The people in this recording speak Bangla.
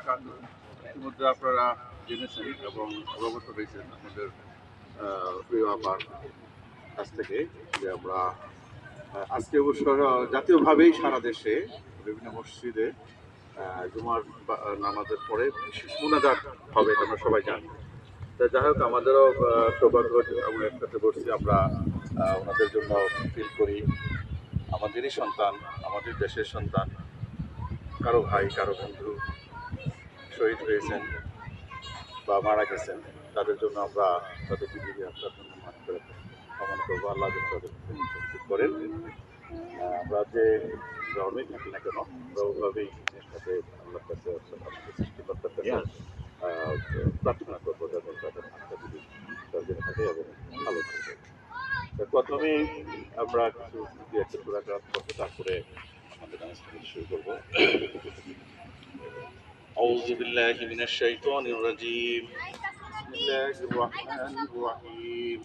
বারাকাতুহু। ইতিমধ্যে আপনারা জেনেছেন এবং অবগত হয়েছেন আমাদের প্রিয় আপার কাছ থেকে যে আমরা আজকে অবশ্য জাতীয়ভাবেই সারা দেশে বিভিন্ন মসজিদে জুমার নামাজের পরে বিশেষ মুনাজাত হবে, এটা আমরা সবাই জানি। তা যাই হোক, আমাদেরও সৌভাগ্য আমরা একসাথে বসছি, আমরা ওনাদের জন্য ফিল করি। আমাদেরই সন্তান, আমাদের দেশের সন্তান, কারো ভাই কারো বন্ধু শহীদ হয়েছেন বা মারা গেছেন, তাদের জন্য আমরা তাদের বিধি আত্মার জন্য মাঠ করে কামনা করবো, আল্লাহ যেন তাদের ঠিক করেন। আমরা যে ধর্মেই থাকি না কেন, আমরা ওভাবেই সাথে আল্লাহর কাছে আমাদের সৃষ্টিকর্তার কাছে প্রার্থনা করবো যাদের তাদের আত্মা যদি তাদের থাকে এবং ভালো থাকে। প্রথমে আমরা কিছু একটা চূড়াগ্রাম করবো, তারপরে আমাদের অনুষ্ঠান শুরু করবো। أعوذ بالله من الشيطان الرجيم. بسم الله الرحمن الرحيم.